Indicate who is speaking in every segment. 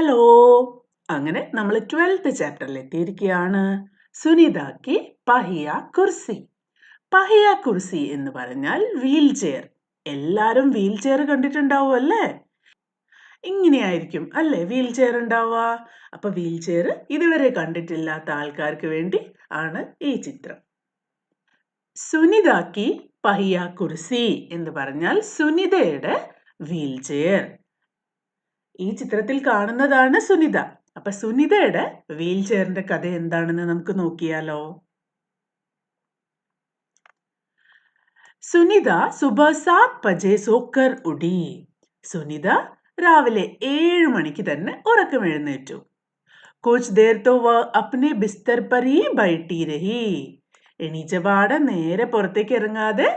Speaker 1: Hello! അങ്ങനെ നമ്മൾ 12th ചാപ്റ്ററിൽ എത്തിയിരിക്കുകയാണ്. സുനിത കി പഹിയ കുർസി. പഹിയ കുർസി എന്ന് പറഞ്ഞാൽ വീൽ ചെയർ. എല്ലാരും വീൽ ചെയർ കണ്ടിട്ടുണ്ടാവും അല്ലേ? ഇങ്ങനെയായിരിക്കും അല്ലേ വീൽ ചെയർ ഉണ്ടാവുക. അപ്പൊ വീൽ ചെയർ ഇതുവരെ കണ്ടിട്ടില്ലാത്ത ആൾക്കാർക്ക് വേണ്ടി ആണ് ഈ ചിത്രം. സുനിത കി പഹിയ കുർസി എന്ന് പറഞ്ഞാൽ സുനിതയുടെ വീൽ ചെയർ. ഈ ചിത്രത്തിൽ കാണുന്നതാണ് സുനിത. അപ്പൊ സുനിതയുടെ വീൽ ചെയറിന്റെ കഥ എന്താണെന്ന് നമുക്ക് നോക്കിയാലോ. സുനിത സുബഹ 7 ബജെ സോക്കർ ഉടി. സുനിത രാവിലെ 7 മണിക്ക് തന്നെ ഉറക്കമെഴുന്നേറ്റു. കുച്ച് ദേർ തോ വ അപ്നെ ബിസ്തർ പർ ഹി ബൈഠി രഹി. എണീച്ചപാടെ നേരെ പുറത്തേക്ക് ഇറങ്ങാതെ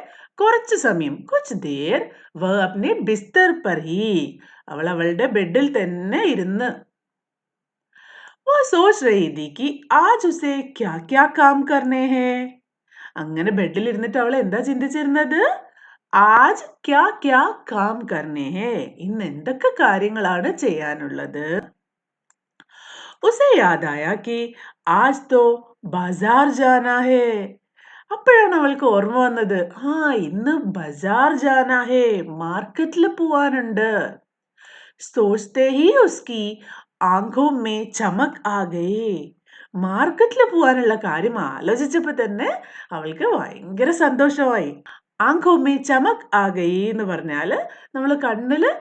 Speaker 1: കുറച്ചു സമയം കുച്ച് ദേർ വ അപ്നെ ബിസ്തർ പർ ഹി, അവൾ അവളുടെ ബെഡിൽ തന്നെ ഇരുന്ന്. वो सोच रही थी कि आज उसे क्या क्या काम करने हैं. അങ്ങനെ ബെഡിൽ ഇരുന്നിട്ട് അവൾ എന്താ ചിന്തിച്ചിരുന്നത്? ആജ് ക്യാ ക്യാ കാം കർണേ ഹേ, ഇന്ന് എന്തൊക്കെ കാര്യങ്ങളാണ് ചെയ്യാനുള്ളത്. ഉസേ യാദ് ആയ കി ആജ് തോ ബസാർ ജാനാ ഹേ. അപ്പോഴാണ് അവൾക്ക് ഓർമ്മ വന്നത്, ഇന്ന് ബസാർ ജാനാ ഹേ, മാർക്കറ്റിൽ പോവാനുണ്ട്. सोचते ही उसकी ആംഖോं में ചമക് ആ ഗയി. മാർക്കറ്റിൽ പോവാനുള്ള കാര്യം ആലോചിച്ചപ്പോ തന്നെ അവൾക്ക് ഭയങ്കര സന്തോഷമായി. ആംഖോं में ചമക് ആ ഗയി എന്ന് പറഞ്ഞാല് നമ്മൾ കണ്ണില്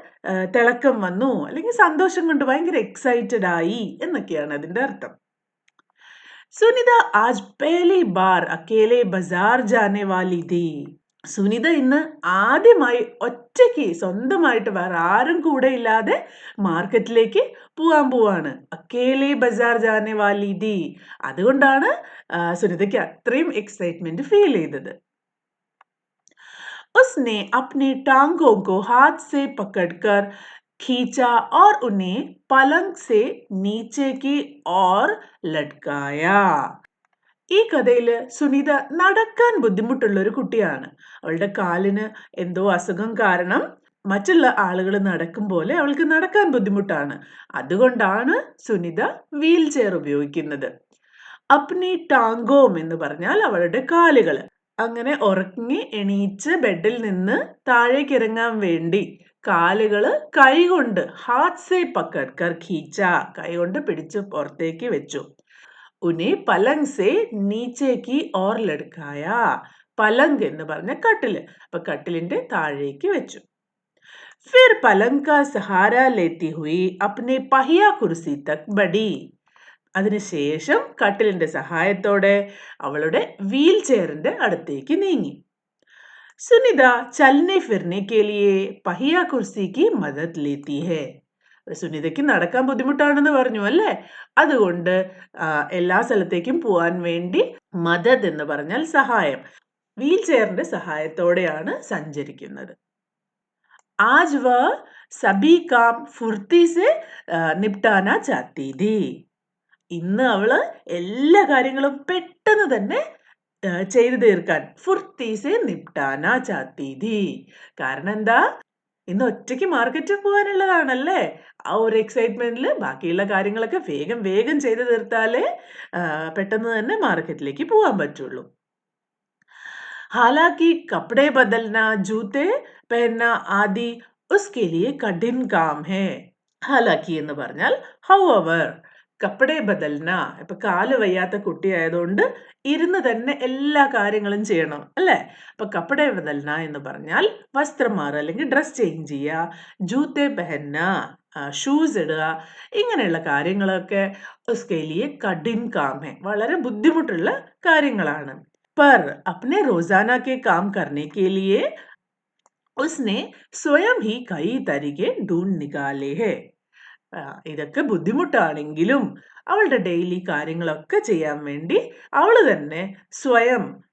Speaker 1: തിളക്കം വന്നു, അല്ലെങ്കിൽ സന്തോഷം കൊണ്ട് ഭയങ്കര എക്സൈറ്റഡ് ആയി എന്നൊക്കെയാണ് അതിന്റെ അർത്ഥം. സുനിത ആജ് പഹലി ബാർ അക്കേലെ ബസാർ ജാനെ വാലി ഥി. സുനിത ഇന്ന് ആദ്യമായി ഒറ്റയ്ക്ക് സ്വന്തമായിട്ട് വേറെ ആരും കൂടെ ഇല്ലാതെ മാർക്കറ്റിലേക്ക് പോവാൻ പോവാണ്. അക്കേലെ ബസാർ ജാനെ വാലി ഥി. അതുകൊണ്ടാണ് സുനിതയ്ക്ക് അത്രയും എക്സൈറ്റ്മെന്റ് ഫീൽ ചെയ്തത്. उसने अपने टांगों को हाथ से पकड़कर खींचा और उन्हें पलंग से नीचे की ओर लटकाया. ഈ കഥയിൽ സുനിത നടക്കാൻ ബുദ്ധിമുട്ടുള്ള ഒരു കുട്ടിയാണ്. അവളുടെ കാലിന് എന്തോ അസുഖം കാരണം മറ്റുള്ള ആളുകൾ നടക്കും പോലെ അവൾക്ക് നടക്കാൻ ബുദ്ധിമുട്ടാണ്. അതുകൊണ്ടാണ് സുനിത വീൽ ചെയർ ഉപയോഗിക്കുന്നത്. അപ്നി ടാങ്കോം എന്ന് പറഞ്ഞാൽ അവളുടെ കാലുകൾ. അങ്ങനെ ഉറങ്ങി എണീച്ച് ബെഡിൽ നിന്ന് താഴേക്ക് ഇറങ്ങാൻ വേണ്ടി കാലുകള് കൈകൊണ്ട് ഹാത്ത് സേ പക്കഡ് കർ ഖീച്ച, കൈകൊണ്ട് പിടിച്ച് പുറത്തേക്ക് വെച്ചു. ഉനെ പലങ് സേ നീച്ചേക്ക് ഓർ ലടുക്കായ. പലങ്ക് എന്ന് പറഞ്ഞ കട്ടില്. അപ്പൊ കട്ടിലിന്റെ താഴേക്ക് വെച്ചു. ഫിർ പലങ് കാ സഹാര ലേത്തി ഹുയി അപ്നെ പഹിയ കുർസി തക് ബഡി. അതിനുശേഷം കട്ടിലിന്റെ സഹായത്തോടെ അവളുടെ വീൽ ചെയറിന്റെ അടുത്തേക്ക് നീങ്ങി. സുനിത ചലനെ ഫിർനെ കെ ലിയെ പഹിയ കുർസി കി മദദ് ലേത്തി ഹേ. സുനിതയ്ക്ക് നടക്കാൻ ബുദ്ധിമുട്ടാണെന്ന് പറഞ്ഞു അല്ലേ? അതുകൊണ്ട് എല്ലാ സ്ഥലത്തേക്കും പോവാൻ വേണ്ടി മദദ് എന്ന് പറഞ്ഞാൽ സഹായം, വീൽ ചെയറിന്റെ സഹായത്തോടെയാണ് സഞ്ചരിക്കുന്നത്. ആജ് വ സബി കാം ഫുർത്തി സെ നിപ്ടാന ചാത്തി ഥി. ഇന്ന് അവള് എല്ലാ കാര്യങ്ങളും പെട്ടെന്ന് തന്നെ ചെയ്തു തീർക്കാൻ ഫുർത്തി സെ നിപ്ടാന ചാത്തി ഥി. കാരണം എന്താ? ഇന്ന് ഒറ്റയ്ക്ക് മാർക്കറ്റിൽ പോകാനുള്ളതാണല്ലേ. ആ ഒരു എക്സൈറ്റ്മെന്റിൽ ബാക്കിയുള്ള കാര്യങ്ങളൊക്കെ വേഗം വേഗം ചെയ്തു തീർത്താലേ പെട്ടെന്ന് തന്നെ മാർക്കറ്റിലേക്ക് പോകാൻ പറ്റുള്ളൂ. ഹാലാക്കി കപ്പടെ ബദൽന, ജൂത്തെ പെഹന ആദി ഉസ്കെ ലിയെ കഠിൻ കാം ഹേ. ഹാലാക്കി എന്ന് പറഞ്ഞാൽ ഹൗഎവർ, കപ്പടെ ബദൽന, ഇപ്പൊ കാല് വയ്യാത്ത കുട്ടി ആയതുകൊണ്ട് ഇരുന്ന് തന്നെ എല്ലാ കാര്യങ്ങളും ചെയ്യണം അല്ലേ? അപ്പൊ കപ്പടെ ബദൽന എന്ന് പറഞ്ഞാൽ വസ്ത്രം മാറുക അല്ലെങ്കിൽ ഡ്രസ് ചേഞ്ച് ചെയ്യുക. ജൂത്തെ പെഹന്ന, ഷൂസ് ഇടുക, ഇങ്ങനെയുള്ള കാര്യങ്ങളൊക്കെ ഉസ്കെ ലിയെ കഠിൻ കാം ഹേ, വളരെ ബുദ്ധിമുട്ടുള്ള കാര്യങ്ങളാണ്. पर अपने रोजाना के काम करने के लिए उसने സ്വയം ही कई तरीके ढूंढ निकाले हैं. ഇതൊക്കെ ബുദ്ധിമുട്ടാണെങ്കിലും അവളുടെ ഡെയിലി കാര്യങ്ങളൊക്കെ ചെയ്യാൻ വേണ്ടി അവള് തന്നെ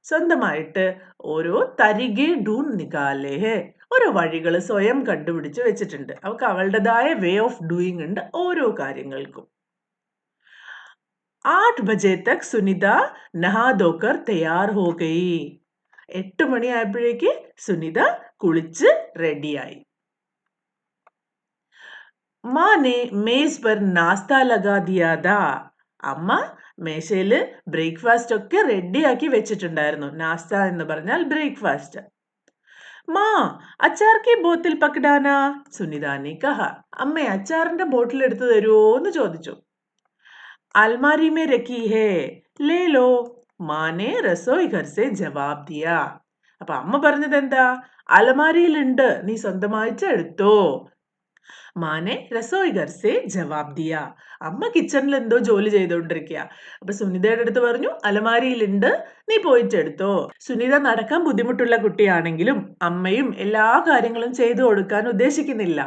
Speaker 1: സ്വന്തമായിട്ട് ഓരോ തരികെ ഡൂൺ നികാലേ ഹേ, ഓരോ വഴികൾ സ്വയം കണ്ടുപിടിച്ച് വെച്ചിട്ടുണ്ട്. അവൾക്ക് അവളുടേതായ വേ ഓഫ് ഡൂയിങ് ഉണ്ട് ഓരോ കാര്യങ്ങൾക്കും. 8 बजे तक സുനിത നഹാ ധോക്കർ തയ്യാർ ഹോ ഗയി. 8 മണിയായപ്പോഴേക്ക് സുനിത കുളിച്ച് റെഡിയായി. माँ ने मेज पर नाश्ता लगा दिया था. അമ്മ മേശയില് ബ്രേക്ക്ഫാസ്റ്റ് ഒക്കെ റെഡിയാക്കി വെച്ചിട്ടുണ്ടായിരുന്നു. നാസ്ത എന്ന് പറഞ്ഞാൽ ബ്രേക്ക്ഫാസ്റ്റ്. മാ അച്ചാർ കി ബോത്തിൽ പക്ഡാന, സുനിത ने कहा. അമ്മേ അച്ചാറിന്റെ ബോട്ടിൽ എടുത്തു തരുമോ എന്ന് ചോദിച്ചു. अलमारी में रखी है, ले लो, മാ ने रसोई घर से जवाब दिया. അപ്പൊ അമ്മ പറഞ്ഞത് എന്താ? അലമാരിയിലുണ്ട്, നീ സ്വന്തമായിട്ട് എടുത്തോ. മാനെ രസോയി ഘർ സേ ജവാബ് ദിയ. അമ്മ കിച്ചണിൽ എന്തോ ജോലി ചെയ്തുകൊണ്ടിരിക്കുക. അപ്പൊ സുനിതയുടെ അടുത്ത് പറഞ്ഞു, അലമാരിയിലുണ്ട്, നീ പോയിട്ട് എടുത്തോ. സുനിത നടക്കാൻ ബുദ്ധിമുട്ടുള്ള കുട്ടിയാണെങ്കിലും അമ്മയും എല്ലാ കാര്യങ്ങളും ചെയ്തു കൊടുക്കാൻ ഉദ്ദേശിക്കുന്നില്ല.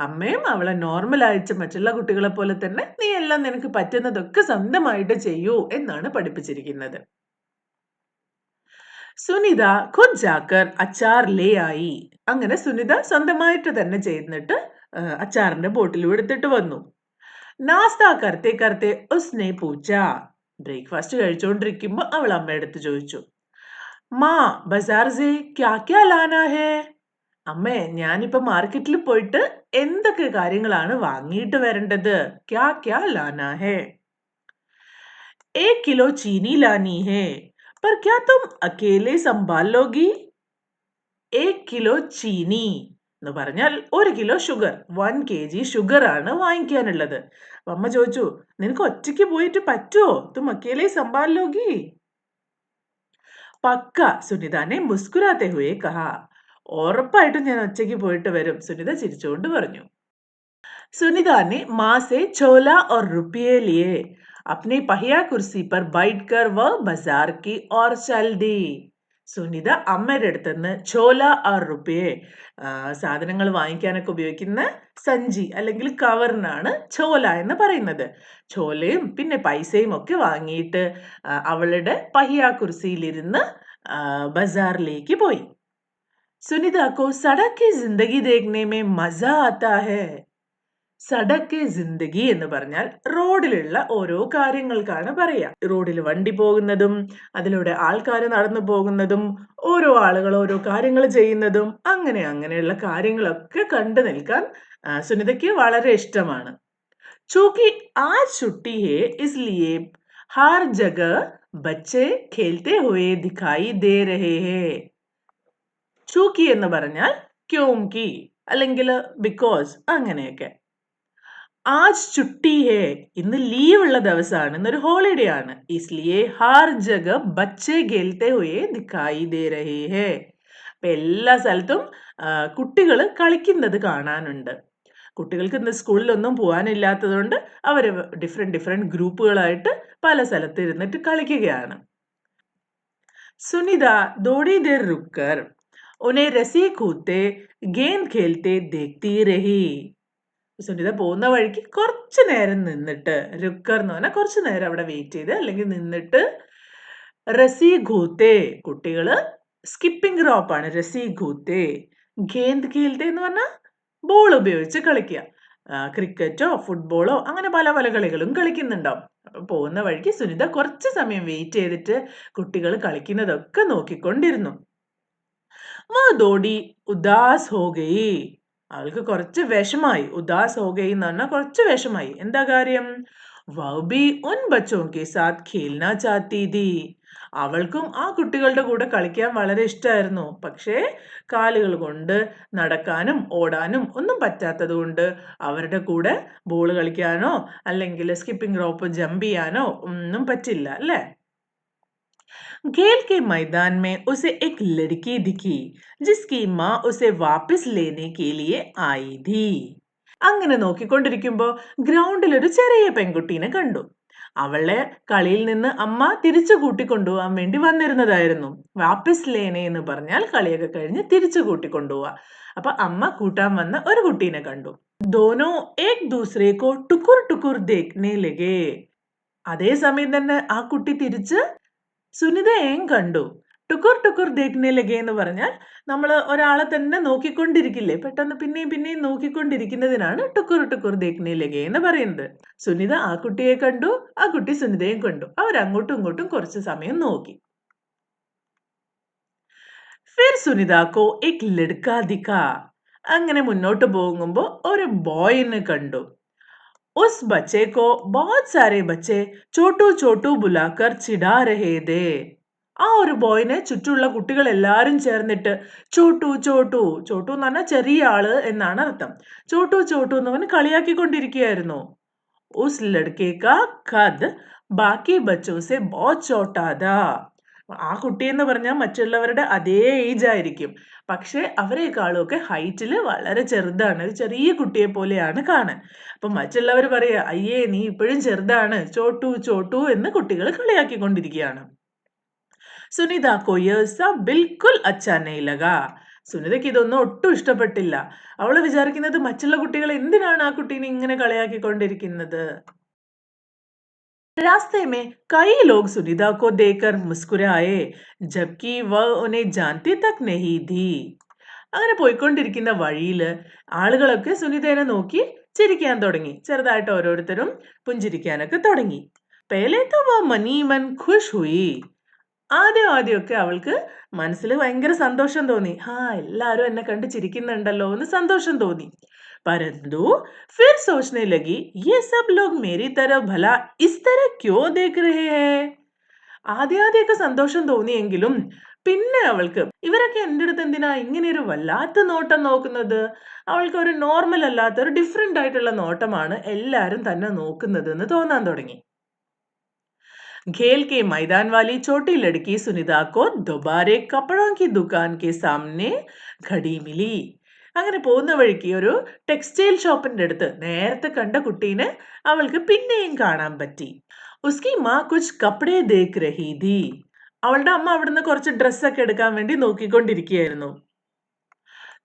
Speaker 1: അമ്മയും അവളെ നോർമൽ അയച്ച മറ്റുള്ള കുട്ടികളെ പോലെ തന്നെ നീ എല്ലാം നിനക്ക് പറ്റുന്നതൊക്കെ സ്വന്തമായിട്ട് ചെയ്യൂ എന്നാണ് പഠിപ്പിച്ചിരിക്കുന്നത്. സുനിത ഖുദ് ജാക്കർ അച്ചാർ ലേ ആയി. അങ്ങനെ സുനിത സ്വന്തമായിട്ട് തന്നെ ചെയ്തിട്ട് അച്ചാറിന്റെ ബോട്ടിലും എടുത്തിട്ട് വന്നു. നാസ്ത കർത്തെ കർത്തെ ഉസ്നെ പൂച്ച. ബ്രേക്ക്ഫാസ്റ്റ് കഴിച്ചുകൊണ്ടിരിക്കുമ്പോ അവൾ അമ്മയടുത്ത് ചോദിച്ചു, മാ ബസാർ സേ ക്യാ ക്യാ ലാനാ ഹേ. അമ്മേ ഞാനിപ്പോ മാർക്കറ്റിൽ പോയിട്ട് എന്തൊക്കെ കാര്യങ്ങളാണ് വാങ്ങിയിട്ട് വരേണ്ടത്? ക്യാ ക്യാ ലാനാ ഹേ. 1 किलो चीनी लानी है, पर क्या तुम अकेले संभाल लोगी? 1 കിലോ ചീനി എന്ന് പറഞ്ഞാൽ 1 കിലോ ഷുഗർ, 1 kg ഷുഗർ ആണ് വാങ്ങിക്കാനുള്ളത്. അമ്മ ചോദിച്ചു, നിനക്ക് ഒറ്റയ്ക്ക് പോയിട്ട് പറ്റുമോ? തും അക്കേലെ സംഭാൽ ലോഗി? പക്ക, സുനിതാനെ മുസ്കുരാത്തെ ഹുയെ കഹാ. ഉറപ്പായിട്ടും ഞാൻ ഒറ്റയ്ക്ക് പോയിട്ട് വരും, സുനിത ചിരിച്ചുകൊണ്ട് പറഞ്ഞു. सुनिधा ने माँ से छोला और रुपये लिए. अपने पहिया कुर्सी पर बैठकर वह बाजार की ओर चल दी. സുനിത അമ്മയുടെ അടുത്ത് നിന്ന് ചോല ഓർ റുപ്പിയെ, സാധനങ്ങൾ വാങ്ങിക്കാനൊക്കെ ഉപയോഗിക്കുന്ന സഞ്ചി അല്ലെങ്കിൽ കവറിനാണ് ചോല എന്ന് പറയുന്നത്. ചോലയും പിന്നെ പൈസയും ഒക്കെ വാങ്ങിയിട്ട് അവളുടെ പഹിയ കുർസിയിലിരുന്ന് ബസാറിലേക്ക് പോയി. സുനിത को सड़क की जिंदगी देखने में मजा आता है. സടക്ക് ജിന്ദഗി എന്ന് പറഞ്ഞാൽ റോഡിലുള്ള ഓരോ കാര്യങ്ങൾക്കാണ് പറയാ. റോഡിൽ വണ്ടി പോകുന്നതും അതിലൂടെ ആൾക്കാർ നടന്നു പോകുന്നതും ഓരോ ആളുകൾ ഓരോ കാര്യങ്ങൾ ചെയ്യുന്നതും അങ്ങനെയുള്ള കാര്യങ്ങളൊക്കെ കണ്ടു നിൽക്കാൻ സുനിതയ്ക്ക് വളരെ ഇഷ്ടമാണ്. ചൂക്കി आज छुट्टी है इसलिए हर जगह बच्चे खेलते हुए दिखाई दे रहे हैं. ചൂക്കി എന്ന് പറഞ്ഞാൽ ക്യോംകി അല്ലെങ്കിൽ ബിക്കോസ് അങ്ങനെയൊക്കെ. ആജ് ചുട്ടി ഹേ, ഇന്ന് ലീവ് ഉള്ള ദിവസമാണ്, ഇന്നൊരു ഹോളിഡേ ആണ്. ഇസ്ലിയെ ഹർ ജഗ ബച്ചെ ഖേൽത്തെ ഹുയെ ദിഖായി ദേ രഹേ ഹേ. അപ്പൊ എല്ലാ സ്ഥലത്തും കുട്ടികൾ കളിക്കുന്നത് കാണാനുണ്ട്. കുട്ടികൾക്ക് ഇന്ന് സ്കൂളിലൊന്നും പോകാനില്ലാത്തതുകൊണ്ട് അവർ ഡിഫറെന്റ് ഗ്രൂപ്പുകളായിട്ട് പല സ്ഥലത്ത് ഇരുന്നിട്ട് കളിക്കുകയാണ്. സുനിത ദോടി ദേർ റുക്കർ ഉനെ രസി കൂത്തെ ഗെയിം ഖേൽത്തെ ദേഖ്തി രഹി. സുനിത പോകുന്ന വഴിക്ക് കുറച്ച് നേരം നിന്നിട്ട്, രുക്കർ എന്ന് പറഞ്ഞാൽ കുറച്ച് നേരം അവിടെ വെയിറ്റ് ചെയ്ത് അല്ലെങ്കിൽ നിന്നിട്ട്, റസി ഘൂത്തെ, കുട്ടികള് സ്കിപ്പിംഗ് റോപ്പാണ് രസി ഘൂത്തെ. ഗേന്ദ് ഖേൽത്തെ എന്ന് പറഞ്ഞാൽ ബോൾ ഉപയോഗിച്ച് കളിക്കുക. ക്രിക്കറ്റോ ഫുട്ബോളോ അങ്ങനെ പല പല കളികളും കളിക്കുന്നുണ്ടാവും. അപ്പൊ പോകുന്ന വഴിക്ക് സുനിത കുറച്ച് സമയം വെയിറ്റ് ചെയ്തിട്ട് കുട്ടികൾ കളിക്കുന്നതൊക്കെ നോക്കിക്കൊണ്ടിരുന്നു. ദോടി ഉദാസ് ഹോ ഗയി. അവൾക്ക് കുറച്ച് വിഷമായി. ഉദാസ് ഹോ ഗയി എന്ന് പറഞ്ഞാൽ കുറച്ച് വിഷമായി. എന്താ കാര്യം? വഹ് ഭി ഉൻ ബച്ചോ കെ സാത്ത് ഖേൽനാ ചാഹത്തി ഥി. അവൾക്കും ആ കുട്ടികളുടെ കൂടെ കളിക്കാൻ വളരെ ഇഷ്ടമായിരുന്നു. പക്ഷേ കാലുകൾ കൊണ്ട് നടക്കാനും ഓടാനും ഒന്നും പറ്റാത്തത് കൊണ്ട് അവരുടെ കൂടെ ബോൾ കളിക്കാനോ അല്ലെങ്കിൽ സ്കിപ്പിംഗ് റോപ്പ് ജമ്പ് ചെയ്യാനോ ഒന്നും പറ്റില്ല അല്ലേ? खेल के मैदान में उसे एक लड़की दिखी जिसकी माँ उसे वापस लेने के लिए आई थी. അങ്ങനെ നോക്കിക്കൊണ്ടിരിക്കുമ്പോൾ ഗ്രൗണ്ടിൽ ഒരു ചെറിയ പെൺകുട്ടീനെ കണ്ടു. അവളെ കളിയിൽ നിന്ന് അമ്മ തിരിച്ചു കൂട്ടിക്കൊണ്ടുപോകാൻ വേണ്ടി വന്നിരുന്നതായിരുന്നു. വാപ്പിസ് ലേനെ എന്ന് പറഞ്ഞാൽ കളിയൊക്കെ കഴിഞ്ഞ് തിരിച്ചു കൂട്ടിക്കൊണ്ടുപോവാ. അപ്പൊ അമ്മ കൂട്ടാൻ വന്ന ഒരു കുട്ടീനെ കണ്ടു. ദോനോ ഏക് ദൂസരെ കോ ടുക്കുർ ടുക്കുർ ദേഖ്നെ ലഗേ. അതേ സമയം തന്നെ ആ കുട്ടി തിരിച്ച് സുനിതയെയും കണ്ടു. ടുക്കുർ ടുക്കുർ ദേഖ്നെ ലഗേ എന്ന് പറഞ്ഞാൽ നമ്മൾ ഒരാളെ തന്നെ നോക്കിക്കൊണ്ടിരിക്കില്ലേ, പെട്ടെന്ന് പിന്നെയും പിന്നെയും നോക്കിക്കൊണ്ടിരിക്കുന്നതിനാണ് ടുക്കുർ ടുക്കുർ ദേഖ്നെ ലഗേ എന്ന് പറയുന്നത്. സുനിത ആ കുട്ടിയെ കണ്ടു, ആ കുട്ടി സുനിതയും കണ്ടു. അവർ അങ്ങോട്ടും ഇങ്ങോട്ടും കുറച്ച് സമയം നോക്കി. ഫിർ സുനിത കോ എക് ലഡ്കാ ദിഖാ. അങ്ങനെ മുന്നോട്ട് പോകുമ്പോൾ ഒരു ബോയിനെ കണ്ടു. उस बच्चे को बहुत सारे बच्चे ചോട്ടു ചോട്ടു ബുലാക്കർ ചിടാ രഹേ ദേ. ആ ഒരു ബോയിനെ ചുറ്റുമുള്ള കുട്ടികൾ എല്ലാരും ചേർന്നിട്ട് ചോട്ടു ചോട്ടു, ചോട്ടു എന്ന് പറഞ്ഞാൽ ചെറിയ ആള് എന്നാണ് അർത്ഥം. ചോട്ടു ചോട്ടു എന്ന് പറഞ്ഞ് കളിയാക്കിക്കൊണ്ടിരിക്കുകയായിരുന്നു. उस लड़के का कद ബാക്കി ബച്ചോ സെ ബഹുത് ചോട്ടാ ഥാ. ആ കുട്ടി എന്ന് പറഞ്ഞാൽ മറ്റുള്ളവരുടെ അതേ ഏജ് ആയിരിക്കും, പക്ഷെ അവരെക്കാളും ഒക്കെ ഹൈറ്റിൽ വളരെ ചെറുതാണ്. ഒരു ചെറിയ കുട്ടിയെ പോലെയാണ് കാണാൻ. അപ്പൊ മറ്റുള്ളവർ പറയാ, അയ്യേ നീ ഇപ്പോഴും ചെറുതാണ്, ചോട്ടു ചോട്ടു എന്ന് കുട്ടികൾ കളിയാക്കിക്കൊണ്ടിരിക്കുകയാണ്. സുനിത को यह सब बिल्कुल अच्छा नहीं लगा. സുനിതയ്ക്ക് ഇതൊന്നും ഒട്ടും ഇഷ്ടപ്പെട്ടില്ല. അവള് വിചാരിക്കുന്നത് മറ്റുള്ള കുട്ടികൾ എന്തിനാണ് ആ കുട്ടീനെ ഇങ്ങനെ കളിയാക്കിക്കൊണ്ടിരിക്കുന്നത്. रास्ते में कई लोग सुनिधा को देखकर मुस्कुराए, जबकि वह उन्हें जानती तक नहीं थी. അങ്ങനെ പോയിക്കൊണ്ടിരിക്കുന്ന വഴിയില് ആളുകളൊക്കെ സുനിതേനെ നോക്കി ചിരിക്കാൻ തുടങ്ങി. ചെറുതായിട്ട് ഓരോരുത്തരും പുഞ്ചിരിക്കാനൊക്കെ തുടങ്ങി. പേലെ തോ വോ മനി മൻ ഖുഷ് ഹുയി. ആദ്യമൊക്കെ അവൾക്ക് മനസ്സിൽ ഭയങ്കര സന്തോഷം തോന്നി. എല്ലാവരും എന്നെ കണ്ട് ചിരിക്കുന്നുണ്ടല്ലോ എന്ന് സന്തോഷം തോന്നി. परंतु फिर सोचने लगी, ये सब लोग मेरी तरफ भला इस तरह क्यों देख रहे हैं. ആദ്യമൊക്കെ സന്തോഷം തോന്നിയെങ്കിലും പിന്നെ അവൾക്ക് ഇവരൊക്കെ എൻ്റെ അടുത്ത് എന്തിനാ ഇങ്ങനെ ഒരു വല്ലാത്ത നോട്ടം നോക്കുന്നത്. അവൾക്ക് ഒരു നോർമൽ അല്ലാത്ത ഒരു ഡിഫറെന്റ് ആയിട്ടുള്ള നോട്ടമാണ് എല്ലാരും തന്നെ നോക്കുന്നത് എന്ന് തോന്നാൻ തുടങ്ങി. खेल के मैदान वाली छोटी लड़की सुनिधा को दोबारे कपड़ों की दुकान के सामने घड़ी मिली. അങ്ങനെ പോകുന്ന വഴിക്ക് ഒരു ടെക്സ്റ്റൈൽ ഷോപ്പിന്റെ അടുത്ത് നേരത്തെ കണ്ട കുട്ടീനെ അവൾക്ക് പിന്നെയും കാണാൻ പറ്റി. ഉസ്കി മാ കുച്ച് കപ്പടേ ദേഖ് രഹി ഥി. അവളുടെ അമ്മ അവിടുന്ന് കുറച്ച് ഡ്രസ്സൊക്കെ എടുക്കാൻ വേണ്ടി നോക്കിക്കൊണ്ടിരിക്കുകയായിരുന്നു.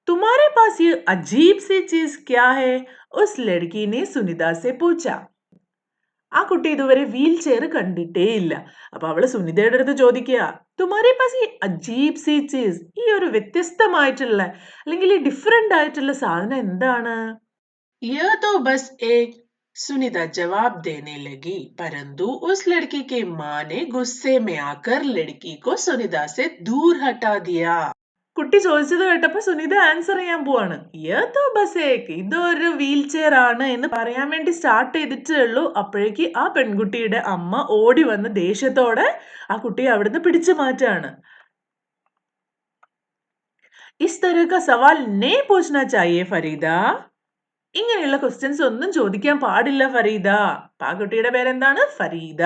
Speaker 1: തുമാരെ പാസ് യേ അജീബ് സി ചീസ് ക്യാ ഹൈ, ഉസ് ലഡ്കി നെ സുനിത സെ പൂച്ച. ആ കുട്ടി ഇതുവരെ വീൽ ചെയർ കണ്ടിട്ടേ ഇല്ല. അപ്പൊ അവള് സുനിതയുടെ അടുത്ത് ചോദിക്കുക, തുമാരെ പാസ് ഈ അജീബ് സി ചീസ്, ഈ ഒരു വ്യത്യസ്തമായിട്ടുള്ള അല്ലെങ്കിൽ ഈ ഡിഫറെന്റ് ആയിട്ടുള്ള സാധനം എന്താണ്? യേ തോ ബസ് ഏക്, സുനിത ജവാബ് ദേനെ ലഗി. परंतु उस लड़की के माँ ने गुस्से में आकर लड़की को सुनिता से दूर हटा दिया. കുട്ടി ചോദിച്ചത് കേട്ടപ്പോ സുനിത ആൻസർ ചെയ്യാൻ പോവാണ്. യേതോ ബസേക്ക്, ഇതൊരു വീൽ ചെയർ ആണ് എന്ന് പറയാൻ വേണ്ടി സ്റ്റാർട്ട് ചെയ്തിട്ടേ ഉള്ളൂ. അപ്പോഴേക്ക് ആ പെൺകുട്ടിയുടെ അമ്മ ഓടി വന്ന് ദേഷ്യത്തോടെ ആ കുട്ടിയെ അവിടുന്ന് പിടിച്ചു മാറ്റാണ്. ഇസ് തരഹ കാ സവാൽ നേ പൂച്ച്നാ ചാഹിയേ ഫരീദ. ഇങ്ങനെയുള്ള ക്വസ്റ്റ്യൻസ് ഒന്നും ചോദിക്കാൻ പാടില്ല ഫരീദ. ആ കുട്ടിയുടെ പേരെന്താണ്? ഫരീദ.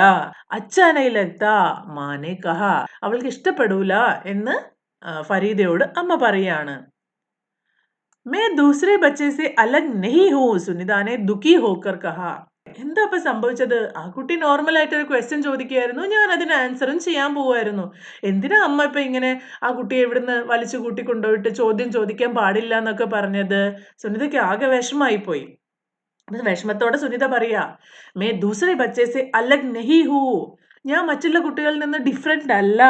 Speaker 1: അച്ഛാ നഹീ ലഗ്താ മാനെ കഹാ. അവൾക്ക് ഇഷ്ടപ്പെടൂല എന്ന് ഫരീദയോട് അമ്മ പറയാണ്. मैं दूसरे बच्चे से अलग नहीं हूँ, സുനിത ने दुखी होकर कहा. എന്താ ഇപ്പൊ സംഭവിച്ചത്? ആ കുട്ടി നോർമൽ ആയിട്ട് ഒരു ക്വസ്റ്റ്യൻ ചോദിക്കുകയായിരുന്നു, ഞാൻ അതിന് ആൻസറും ചെയ്യാൻ പോവായിരുന്നു. എന്തിനാ അമ്മ ഇപ്പൊ ഇങ്ങനെ ആ കുട്ടിയെ ഇവിടുന്ന് വലിച്ചു കൂട്ടി കൊണ്ടുപോയിട്ട് ചോദ്യം ചോദിക്കാൻ പാടില്ല എന്നൊക്കെ പറഞ്ഞത്? സുനിതയ്ക്ക് ആകെ വിഷമായി പോയി. വിഷമത്തോടെ സുനിത പറയാ, മേ ദൂസരെ ബച്ചേ സെ അലഗ് നഹി ഹൂ. ഞാൻ മറ്റുള്ള കുട്ടികളിൽ നിന്ന് ഡിഫറെന്റ് അല്ല.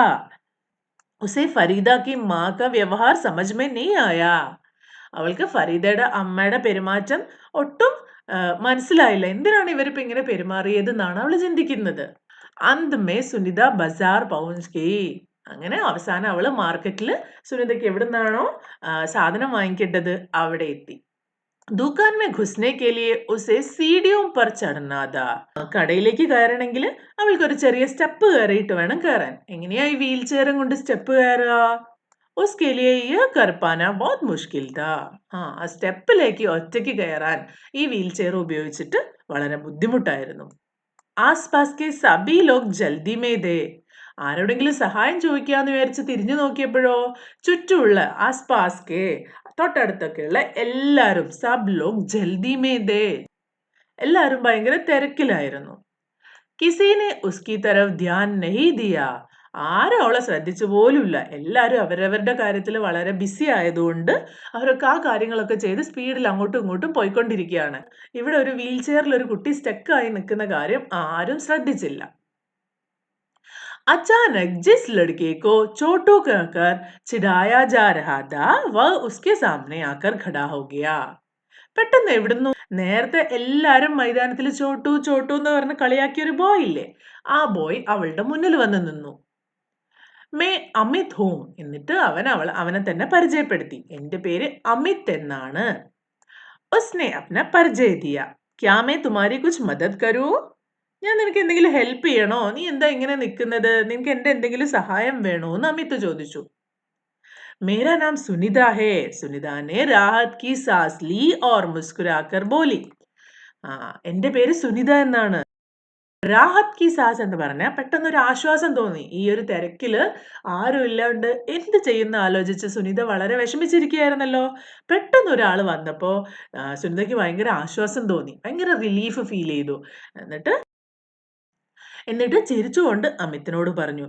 Speaker 1: ഉസേ ഫരീദ കി മാ കാ വ്യവഹാർ സമജ് മേ നഹീ ആയാ. അവൾക്ക് ഫരീദയുടെ അമ്മയുടെ പെരുമാറ്റം ഒട്ടും മനസ്സിലായില്ല. എന്തിനാണ് ഇവരിപ്പോ ഇങ്ങനെ പെരുമാറിയത് എന്നാണ് അവൾ ചിന്തിക്കുന്നത്. അന്ത് മേ സുനിത ബസാർ പൗഞ്ച് ഗയി. അങ്ങനെ അവസാനം അവള് മാർക്കറ്റിൽ സുനിതയ്ക്ക് എവിടുന്നാണോ സാധനം വാങ്ങിക്കേണ്ടത് അവിടെ എത്തി. ദുകാൻ മേ ഘുസ്നെ കെ ലിയെ ഉസേ സീഡിയോം പർ ചढ़ना था. കടയിലേക്ക് കയറണമെങ്കിൽ അവൾക്ക് ഒരു ചെറിയ സ്റ്റെപ്പ് കയറിയിട്ട് വേണം കയറാൻ. എങ്ങനെയാ ഈ വീൽ ചെയറും കൊണ്ട് സ്റ്റെപ്പ് കയറുക? उसके लिए यह कर पाना बहुत मुश्किल था. ആ സ്റ്റെപ്പിലേക്ക് ഒറ്റയ്ക്ക് കയറാൻ ഈ വീൽ ചെയർ ഉപയോഗിച്ചിട്ട് വളരെ ബുദ്ധിമുട്ടായിരുന്നു. ആസ്പാസ് കെ സബി ലോഗ് ജൽദി മേ ദേ. ആരോടെങ്കിലും സഹായം ചോദിക്കാന്ന് വിചാരിച്ച് തിരിഞ്ഞു നോക്കിയപ്പോഴോ ചുറ്റുമുള്ള ആസ്പാസ് കെ, തൊട്ടടുത്തൊക്കെയുള്ള എല്ലാരും സബ് ലോഗ് ജൽദി മേ ദേ, എല്ലാരും ഭയങ്കര തിരക്കിലായിരുന്നു. കിസീനെ ഉസ്കി തരഫ് ധ്യാൻ നഹീ ദിയാ. ആരും അവളെ ശ്രദ്ധിച്ചു പോലുമില്ല. എല്ലാവരും അവരവരുടെ കാര്യത്തിൽ വളരെ ബിസി ആയതുകൊണ്ട് അവരൊക്കെ ആ കാര്യങ്ങളൊക്കെ ചെയ്ത് സ്പീഡിൽ അങ്ങോട്ടും ഇങ്ങോട്ടും പോയിക്കൊണ്ടിരിക്കുകയാണ്. ഇവിടെ ഒരു വീൽ ചെയറിൽ ഒരു കുട്ടി സ്റ്റക്കായി നിൽക്കുന്ന കാര്യം ആരും ശ്രദ്ധിച്ചില്ല. अचानक जिस लड़के को छोटू कहकर चिढ़ाया जा रहा था वह उसके सामने आकर खड़ा हो गया. പെട്ടെന്ന് എവിടുന്നു നേരത്തെ എല്ലാരും മൈതാനത്തിൽ ചോട്ടു ചോട്ടു എന്ന് പറഞ്ഞ് കളിയാക്കിയ ഒരു ബോയ് ഇല്ലേ, ആ ബോയ് അവളുടെ മുന്നിൽ വന്ന് നിന്നു. മേ അമിത് ഹൂം. എന്നിട്ട് അവനെ തന്നെ പരിചയപ്പെടുത്തി. എന്റെ പേര് അമിത് എന്നാണ്. ഉസ്നെ അപ്ന പരിചയ ദിയ. ക്യാ മേ തുമാരി കുച്ച് മദദ് കരൂ? ഞാൻ നിനക്ക് എന്തെങ്കിലും ഹെൽപ്പ് ചെയ്യണോ? നീ എന്താ ഇങ്ങനെ നിൽക്കുന്നത്? നിനക്ക് എന്റെ എന്തെങ്കിലും സഹായം വേണോ എന്ന് അമിത് ചോദിച്ചു. मेरा नाम सुनिधा है. सुनिधा ने राहत की सांस ली और मुस्कुराकर बोली. ആ എന്റെ പേര് സുനിത എന്നാണ്. രാഹത്ത് കി സാസ് എന്ന് പറഞ്ഞാൽ പെട്ടെന്നൊരു ആശ്വാസം തോന്നി. ഈ ഒരു തിരക്കില് ആരും ഇല്ലാണ്ട് എന്ത് ചെയ്യുന്ന ആലോചിച്ച് സുനിത വളരെ വിഷമിച്ചിരിക്കുകയായിരുന്നല്ലോ. പെട്ടെന്ന് ഒരാൾ വന്നപ്പോ സുനിതയ്ക്ക് ഭയങ്കര ആശ്വാസം തോന്നി. ഭയങ്കര റിലീഫ് ഫീൽ ചെയ്തു. എന്നിട്ട് എന്നിട്ട് ചിരിച്ചുകൊണ്ട് അമിത്തിനോട് പറഞ്ഞു,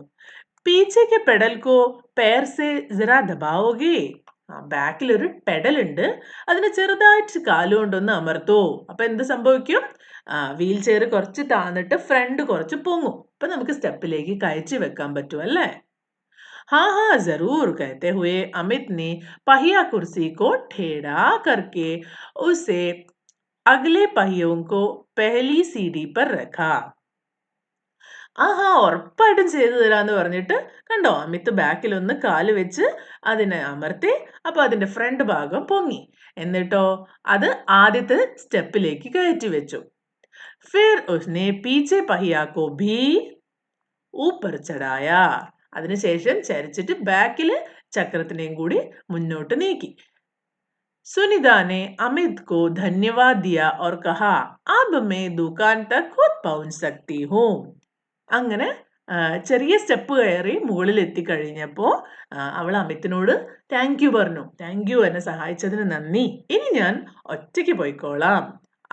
Speaker 1: പീച്ചയ്ക്ക് പെഡൽക്കോ പേർ സെ സിറാ ദബാവോഗേ. ബാക്കിൽ ഒരു പെഡൽ ഉണ്ട്, അതിന് ചെറുതായിട്ട് കാലുകൊണ്ടൊന്ന് അമർത്തോ. അപ്പൊ എന്ത് സംഭവിക്കും? വീൽ ചെയർ കുറച്ച് താന്നിട്ട് ഫ്രണ്ട് കുറച്ച് പൊങ്ങും. അപ്പൊ നമുക്ക് സ്റ്റെപ്പിലേക്ക് കയറ്റി വെക്കാൻ പറ്റും അല്ലേ? हाँ हाँ जरूर, कहते हुए अमित ने पहिया कुर्सी को टेढ़ा करके उसे अगले पहियों को पहली सीढ़ी पर रखा. ആഹാ ഉറപ്പായിട്ടും ചെയ്തു തരാന്ന് പറഞ്ഞിട്ട് കണ്ടോ, അമിത് ബാക്കിൽ ഒന്ന് കാല് വെച്ച് അതിനെ അമർത്തി. അപ്പൊ അതിന്റെ ഫ്രണ്ട് ഭാഗം പൊങ്ങി. എന്നിട്ടോ അത് ആദ്യത്തെ സ്റ്റെപ്പിലേക്ക് കയറ്റി വെച്ചു. ഫിർ ഉസ്നെ പീछे पहिया को भी ऊपर चढ़ाया. അതിനുശേഷം ചരിച്ചിട്ട് ബാക്കില് ചക്രത്തിനെയും കൂടി മുന്നോട്ട് നീക്കി. सुनिधा ने अमित को धन्यवाद दिया और कहा, अब मैं दुकान तक खुद पहुंच सकती हूँ. അങ്ങനെ ചെറിയ സ്റ്റെപ്പ് കയറി മുകളിൽ എത്തിക്കഴിഞ്ഞപ്പോൾ അവൾ അമിത്തിനോട് താങ്ക് യു പറഞ്ഞു. താങ്ക് യു, എന്നെ സഹായിച്ചതിന് നന്ദി. ഇനി ഞാൻ ഒറ്റയ്ക്ക് പോയിക്കോളാം.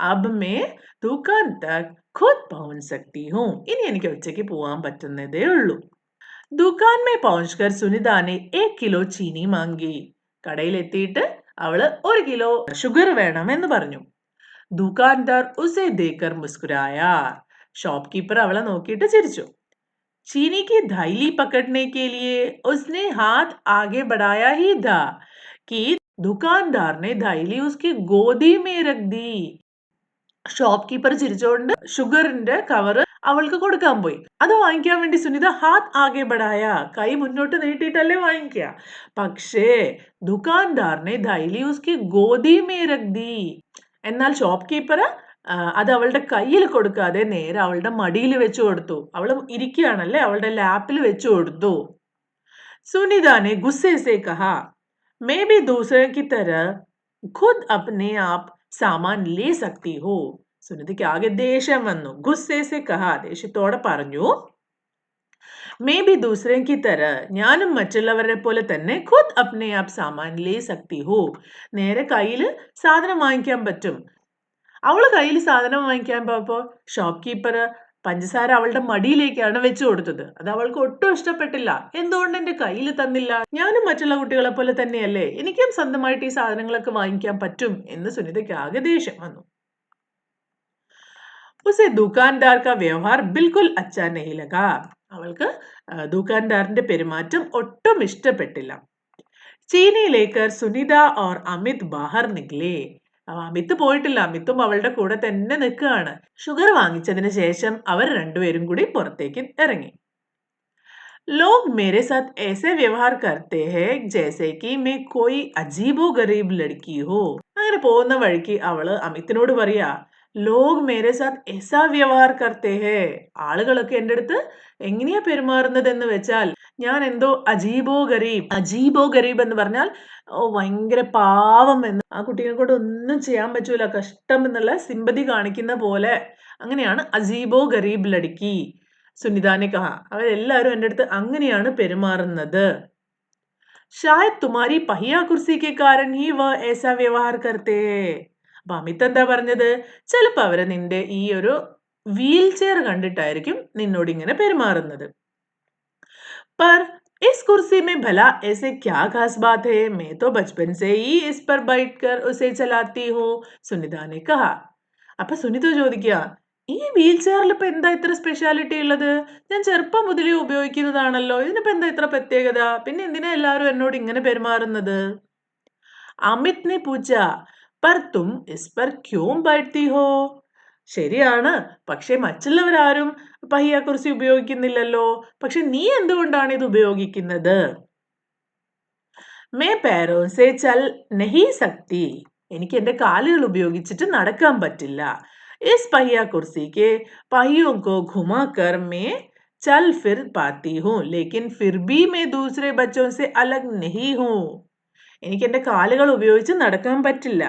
Speaker 1: അബ് മേ ദുകാൻ തക് ഖുദ് പहुंच सकती हूँ. ഇനി എനിക്ക് ഒറ്റയ്ക്ക് പോവാൻ പറ്റുന്നതേ ഉള്ളൂ. ദുകാൻ മേ പहुंचकर സുനിത ने 1 കിലോ ചീനി മാങ്കി. കടയിൽ എത്തിയിട്ട് അവള് 1 കിലോ ഷുഗർ വേണം എന്ന് പറഞ്ഞു. ദുകാൻദാർ ഉസേ ദേക്കർ മുസ്കുരായ. ഷോപ്കീപ്പർ അവളെ നോക്കിയിട്ട് ചിരിച്ചു. चीनी की थैली पकड़ने के लिए उसने हाथ आगे बढ़ाया ही था कि दुकानदार ने थैली उसकी गोदी में रख दी. ഷോപ്പ് കീപ്പർ ചിരിച്ചുകൊണ്ട് ഷുഗറിന്റെ കവർ അവൾക്ക് കൊടുക്കാൻ പോയി. അത് വാങ്ങിക്കാൻ വേണ്ടി സുനിത ഹാത്ത് ആകെ ബടായ, കൈ മുന്നോട്ട് നീട്ടിയിട്ടല്ലേ വാങ്ങിക്കുക. പക്ഷേ ദുകാൻദാറിനെ ധൈലി ഉസ്കി ഗോദി മേ രഖ് ദി. എന്നാൽ ഷോപ്പ് കീപ്പർ അത് അവളുടെ കയ്യിൽ കൊടുക്കാതെ നേരെ അവളുടെ മടിയിൽ വെച്ചു കൊടുത്തു. അവൾ ഇരിക്കുകയാണല്ലേ, അവളുടെ ലാപ്പിൽ വെച്ചു കൊടുത്തു. सुनिधा ने गुस्से से कहा, मैं भी दूसरे की तरह खुद अपने आप സാമാൻ ലേ സക്തി ഹോ. സുനിതയ്ക്ക് ആകെ ദേഷ്യം വന്നു. ഗുസ്സേ സെ കഹ, ദേഷ്യത്തോടെ പറഞ്ഞു, മേ ബി ദൂസരേ കി തര, ഞാനും മറ്റുള്ളവരെ പോലെ തന്നെ ഖുദ് അപ്നെ ആപ് സാമാൻ ലേ സക്തി ഹോ. നേരെ കയ്യിൽ സാധനം വാങ്ങിക്കാൻ പറ്റും. അവള് കയ്യിൽ സാധനം വാങ്ങിക്കാൻ പോയപ്പോ ഷോപ്പ് കീപ്പർ പഞ്ചസാര അവളുടെ മടിയിലേക്കാണ് വെച്ചു കൊടുത്തത്. അത് അവൾക്ക് ഒട്ടും ഇഷ്ടപ്പെട്ടില്ല. എന്തുകൊണ്ട് എന്റെ കയ്യിൽ തന്നില്ല? ഞാനും മറ്റുള്ള കുട്ടികളെ പോലെ തന്നെയല്ലേ, എനിക്കും സ്വന്തമായിട്ട് ഈ സാധനങ്ങളൊക്കെ വാങ്ങിക്കാൻ പറ്റും എന്ന് സുനിതയ്ക്ക് ആകെ ദേഷ്യം വന്നു. ഉസേ ദുകാൻദാർ കാ വ്യവഹാർ ബിൽക്കുൽ അച്ഛാ നഹീ ലഗാ. അവൾക്ക് ദുകാൻദാറിന്റെ പെരുമാറ്റം ഒട്ടും ഇഷ്ടപ്പെട്ടില്ല. ചീനി ലേക്കർ സുനിത ഓർ അമിത് ബാഹർ നിക്ലേ. അമിത് പോയിട്ടില്ല, അമിത്തും അവളുടെ കൂടെ തന്നെ നിൽക്കുകയാണ്. ഷുഗർ വാങ്ങിച്ചതിന് ശേഷം അവർ രണ്ടുപേരും കൂടി പുറത്തേക്ക് ഇറങ്ങി. लोग मेरे साथ ऐसे व्यवहार करते हैं जैसे कि मैं कोई अजीबो गरीब लड़की हो. അങ്ങനെ പോകുന്ന വഴിക്ക് അവള് അമിത്തിനോട് പറയാ, ലോഗ് മേരെ സാത്ത് എസാ വ്യവഹാർ കർത്തേ ഹേ. ആളുകളൊക്കെ എൻ്റെ അടുത്ത് എങ്ങനെയാ പെരുമാറുന്നത് എന്ന് വെച്ചാൽ ഞാൻ എന്തോ അജീബോ ഗരീബ്. അജീബോ ഗരീബ് എന്ന് പറഞ്ഞാൽ ഭയങ്കര പാവം എന്ന്, ആ കുട്ടികളെ കൊണ്ട് ഒന്നും ചെയ്യാൻ പറ്റൂല, കഷ്ടം എന്നുള്ള സിമ്പതി കാണിക്കുന്ന പോലെ. അങ്ങനെയാണ് അജീബോ ഗരീബ് ലടുക്കി. സുനിതാനെ കഹ, അവരെല്ലാവരും എൻ്റെ അടുത്ത് അങ്ങനെയാണ് പെരുമാറുന്നത്. ഷായദ് തുമാരി പഹിയ കുർസി കെ കാരൻ ഹി വ ഏസാ വ്യവഹാർ കർത്തേ. അപ്പൊ അമിത് എന്താ പറഞ്ഞത്? ചിലപ്പോ അവര് നിന്റെ ഈ ഒരു വീൽ ചെയർ കണ്ടിട്ടായിരിക്കും നിന്നോട് ഇങ്ങനെ പെരുമാറുന്നത്. पर इस कुर्सी में भला ऐसे क्या खास बात है? मैं तो बचपन से ही इस पर बैठकर उसे चलाती हूँ, സുനിത ने कहा. അപ്പൊ സുനിത ചോദിക്കുക, ഈ വീൽ ചെയറിൽ ഇപ്പൊ എന്താ ഇത്ര സ്പെഷ്യാലിറ്റി ഉള്ളത്? ഞാൻ ചെറുപ്പം മുതലേ ഉപയോഗിക്കുന്നതാണല്ലോ, ഇതിനിപ്പോ എന്താ ഇത്ര പ്രത്യേകത? പിന്നെ എന്തിനാ എല്ലാവരും എന്നോട് ഇങ്ങനെ പെരുമാറുന്നത്? അമിത് ने पूछा, पर तुम इस पर क्यों बैठती हो? ശരിയാണ്. പക്ഷേ മറ്റുള്ളവരാരും പഹിയ കുർസി ഉപയോഗിക്കുന്നില്ലല്ലോ. പക്ഷെ നീ എന്തുകൊണ്ടാണ് ഇത് ഉപയോഗിക്കുന്നത്? मैं पैरों से चल नहीं सकती. എനിക്ക് എന്റെ കാലുകൾ ഉപയോഗിച്ചിട്ട് നടക്കാൻ പറ്റില്ല. इस पहिया कुर्सी के पहियों को घुमाकर मैं चल फिर पाती हूँ, लेकिन फिर भी मैं दूसरे बच्चों से अलग नहीं हूँ. എനിക്ക് എന്റെ കാലുകൾ ഉപയോഗിച്ച് നടക്കാൻ പറ്റില്ല.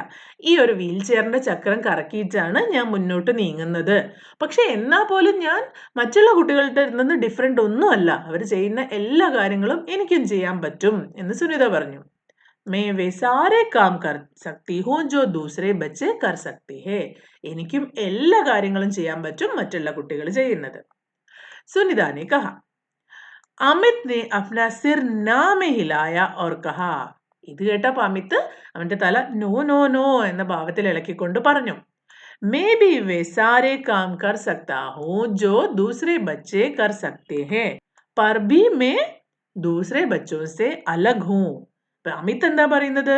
Speaker 1: ഈ ഒരു വീൽ ചെയറിന്റെ ചക്രം കറക്കിയിട്ടാണ് ഞാൻ മുന്നോട്ട് നീങ്ങുന്നത്. പക്ഷെ എന്നാ പോലും ഞാൻ മറ്റുള്ള കുട്ടികളുടെ നിന്ന് ഡിഫറെന്റ് ഒന്നുമല്ല. അവർ ചെയ്യുന്ന എല്ലാ കാര്യങ്ങളും എനിക്കും ചെയ്യാൻ പറ്റും എന്ന് സുനിത പറഞ്ഞു. मैं वे सारे काम कर सकती हूँ जो दूसरे बच्चे कर सकते हैं. എനിക്കും എല്ലാ കാര്യങ്ങളും ചെയ്യാൻ പറ്റും മറ്റുള്ള കുട്ടികൾ ചെയ്യുന്നത്. സുനിത ने कहा. अमित ने अपना सिर ना में हिलाया और कहा. ഇത് കേട്ടപ്പോ അമിത് അവന്റെ തല നോ നോ നോ എന്ന ഭാവത്തിൽ ഇളക്കിക്കൊണ്ട് പറഞ്ഞു. मैं भी वे सारे काम कर सकता हूँ जो दूसरे बच्चे कर सकते हैं, पर भी मैं दूसरे बच्चों से अलग हूँ. അമിത് എന്താ പറയുന്നത്?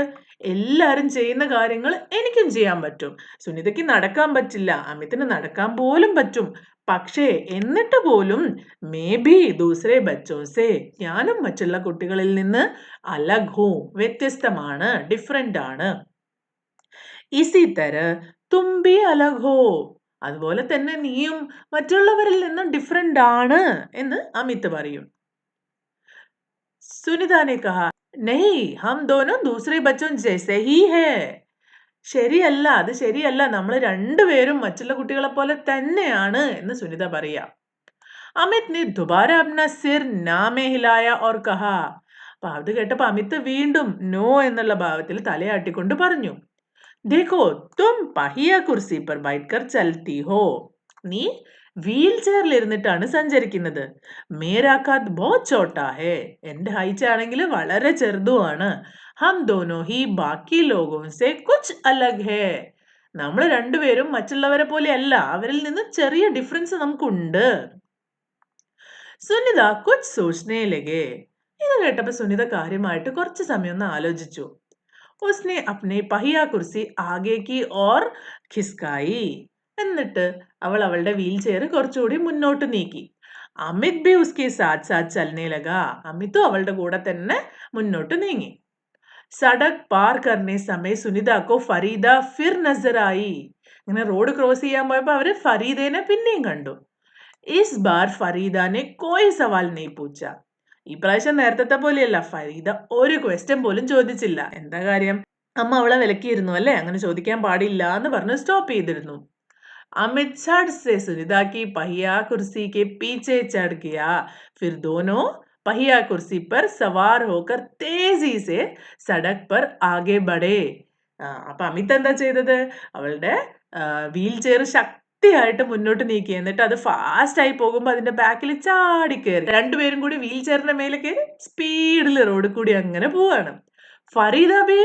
Speaker 1: എല്ലാരും ചെയ്യുന്ന കാര്യങ്ങൾ എനിക്കും ചെയ്യാൻ പറ്റും. സുനിതയ്ക്ക് നടക്കാൻ പറ്റില്ല, അമിതിന് നടക്കാൻ പോലും പറ്റും. പക്ഷേ എന്നിട്ട് പോലും മേ ബി ദൂസരെ ബച്ചോസെ, ഞാനും മറ്റുള്ള കുട്ടികളിൽ നിന്ന് അലഗ് ഹൂ, വ്യത്യസ്തമാണ്, ഡിഫറെന്റ് ആണ്. ഇസി തര തും ഭി അലഗ് ഹോ, അതുപോലെ തന്നെ നീയും മറ്റുള്ളവരിൽ നിന്നും ഡിഫറെന്റ് ആണ് എന്ന് അമിത് പറയും. സുനിത ने कहा. नहीं, हम दोनों दूसरे बच्चों जैसे ही है. ശരിയല്ല, അത് ശരിയല്ല, നമ്മൾ രണ്ടുപേരും മറ്റുള്ള കുട്ടികളെ പോലെ തന്നെയാണ് എന്ന് സുനിത പറയാ. അമിത് ने दोबारा अपना सिर ना में हिलाया और कहा. അപ്പൊ അത് കേട്ടപ്പോ അമിത് വീണ്ടും നോ എന്നുള്ള ഭാവത്തിൽ തലയാട്ടിക്കൊണ്ട് പറഞ്ഞു. देखो, तुम पहिया कुर्सी पर बैठकर चलती हो. നീ വീൽ ചെയറിൽ ഇരുന്നിട്ടാണ് സഞ്ചരിക്കുന്നത്. മേരാ ഖദ് ബഹുത് ചോട്ടാ ഹേ. എന്റെ ഹൈറ്റ് ആണെങ്കിൽ വളരെ ചെറുതുമാണ്. ഹം ദോനോ ഹി ബാക്കി ലോഗോं से कुछ अलग है. നമ്മൾ രണ്ടുപേരും മറ്റുള്ളവരെ പോലെയല്ല, അവരിൽ നിന്ന് ചെറിയ ഡിഫറൻസ് നമുക്കുണ്ട്. സുനിത കുച്ച് സോച്നെ ലഗേ. ഇത് കേട്ടപ്പോ സുനിത കാര്യമായിട്ട് കുറച്ച് സമയം ഒന്ന് ആലോചിച്ചു. उसने अपने पहिया കുർസി ആകെ की ओर खिसकाई. എന്നിട്ട് അവൾ അവളുടെ വീൽ ചെയർ കുറച്ചുകൂടി മുന്നോട്ട് നീക്കി. അമിത് भी उसके साथ साथ चलने लगा. അമിതും അവളുടെ കൂടെ തന്നെ മുന്നോട്ട് നീങ്ങി. സഡക് പാർ करने समय സുനിത को ഫരീദ फिर नजर आई. ഇങ്ങനെ റോഡ് ക്രോസ് ചെയ്യാൻ പോയപ്പോ അവര് ഫരീദനെ പിന്നെയും കണ്ടു. इस बार ഫരീദ ने कोई सवाल नहीं पूछा. ഈ പ്രാവശ്യം നേരത്തെ പോലെയല്ല, ഫരീദ ഒരു ക്വസ്റ്റ്യൻ പോലും ചോദിച്ചില്ല. എന്താ കാര്യം? അമ്മ അവളെ വിലക്കിയിരുന്നു അല്ലേ, അങ്ങനെ ചോദിക്കാൻ പാടില്ല എന്ന് പറഞ്ഞ് സ്റ്റോപ്പ് ചെയ്തിരുന്നു. अमित झट से सुनिता की पहिया कुर्सी के पीछे चढ़ गया. फिर दोनों पहिया कुर्सी पर सवार होकर तेजी से सड़क पर आगे बढ़े. അപ്പൊ അമിത് എന്താ ചെയ്തത്? അവളുടെ വീൽ ചെയർ ശക്തിയായിട്ട് മുന്നോട്ട് നീക്കി. എന്നിട്ട് അത് ഫാസ്റ്റ് ആയി പോകുമ്പോ അതിന്റെ ബാക്കിൽ ചാടി കയറി. രണ്ടുപേരും കൂടി വീൽ ചെയറിന്റെ മേലെ കയറി സ്പീഡിൽ റോഡിൽ കൂടി അങ്ങനെ പോവാണ്. ഫരീദ ബി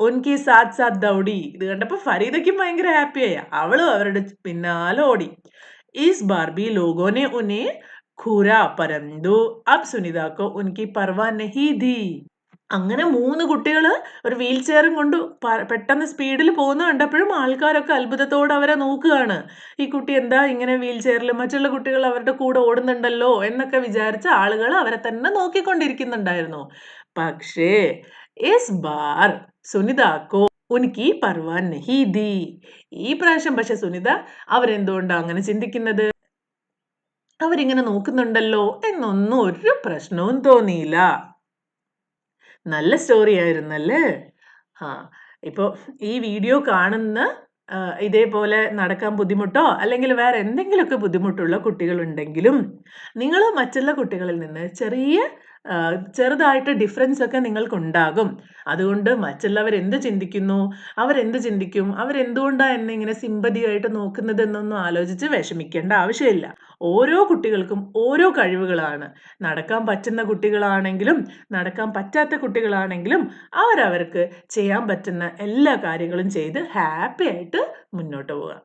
Speaker 1: ഉൻകി സാത്ത് സാത്ത് ദൗഡി. ഇത് കണ്ടപ്പോ ഫരീദയ്ക്കും ഭയങ്കര ഹാപ്പിയായി. അവളും അവരുടെ പിന്നാലെ ഓടി. ഇസ് ബാർ ബി ലോഗോനെ ഉന്നെ ഖുരാ പരന്തു. അബ് സുനിത കോ ഉൻകി പർവാ നഹീ ഥി. അങ്ങനെ 3 കുട്ടികള് ഒരു വീൽ ചെയറും കൊണ്ട് പെട്ടെന്ന് സ്പീഡിൽ പോകുന്ന കണ്ടപ്പോഴും ആൾക്കാരൊക്കെ അത്ഭുതത്തോടെ അവരെ നോക്കുകയാണ്. ഈ കുട്ടി എന്താ ഇങ്ങനെ വീൽ ചെയറിൽ, മറ്റുള്ള കുട്ടികൾ അവരുടെ കൂടെ ഓടുന്നുണ്ടല്ലോ എന്നൊക്കെ വിചാരിച്ച ആളുകൾ അവരെ തന്നെ നോക്കിക്കൊണ്ടിരിക്കുന്നുണ്ടായിരുന്നു. പക്ഷേ ഇസ് ബാർ സുനിതാക്കോ ഉൻകി പർവാ നഹീ ഥി. ഈ പ്രാവശ്യം പക്ഷെ സുനിത അവരെന്തുകൊണ്ടാ അങ്ങനെ ചിന്തിക്കുന്നത്? അവരിങ്ങനെ നോക്കുന്നുണ്ടല്ലോ എന്നൊന്നും ഒരു പ്രശ്നവും തോന്നിയില്ല. നല്ല സ്റ്റോറി ആയിരുന്നല്ലേ? ആ, ഇപ്പൊ ഈ വീഡിയോ കാണുന്ന ഇതേപോലെ നടക്കാൻ ബുദ്ധിമുട്ടോ അല്ലെങ്കിൽ വേറെ എന്തെങ്കിലുമൊക്കെ ബുദ്ധിമുട്ടുള്ള കുട്ടികളുണ്ടെങ്കിലും നിങ്ങൾ മറ്റുള്ള കുട്ടികളിൽ നിന്ന് ചെറുതായിട്ട് ഡിഫറൻസ് ഒക്കെ നിങ്ങൾക്കുണ്ടാകും. അതുകൊണ്ട് മറ്റുള്ളവർ എന്ത് ചിന്തിക്കുന്നു, അവരെന്ത് ചിന്തിക്കും, അവരെന്തുകൊണ്ടാണ് എന്നെ ഇങ്ങനെ സിമ്പതിയായിട്ട് നോക്കുന്നത് എന്നൊന്നും ആലോചിച്ച് വിഷമിക്കേണ്ട ആവശ്യമില്ല. ഓരോ കുട്ടികൾക്കും ഓരോ കഴിവുകളാണ്. നടക്കാൻ പറ്റുന്ന കുട്ടികളാണെങ്കിലും നടക്കാൻ പറ്റാത്ത കുട്ടികളാണെങ്കിലും അവരവർക്ക് ചെയ്യാൻ പറ്റുന്ന എല്ലാ കാര്യങ്ങളും ചെയ്ത് ഹാപ്പി ആയിട്ട് മുന്നോട്ട് പോവുക.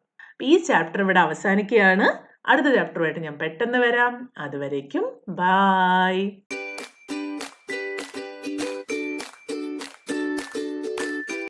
Speaker 1: ഈ ചാപ്റ്റർ ഇവിടെ അവസാനിക്കുകയാണ്. അടുത്ത ചാപ്റ്ററുമായിട്ട് ഞാൻ പെട്ടെന്ന് വരാം. അതുവരേക്കും ബായ്.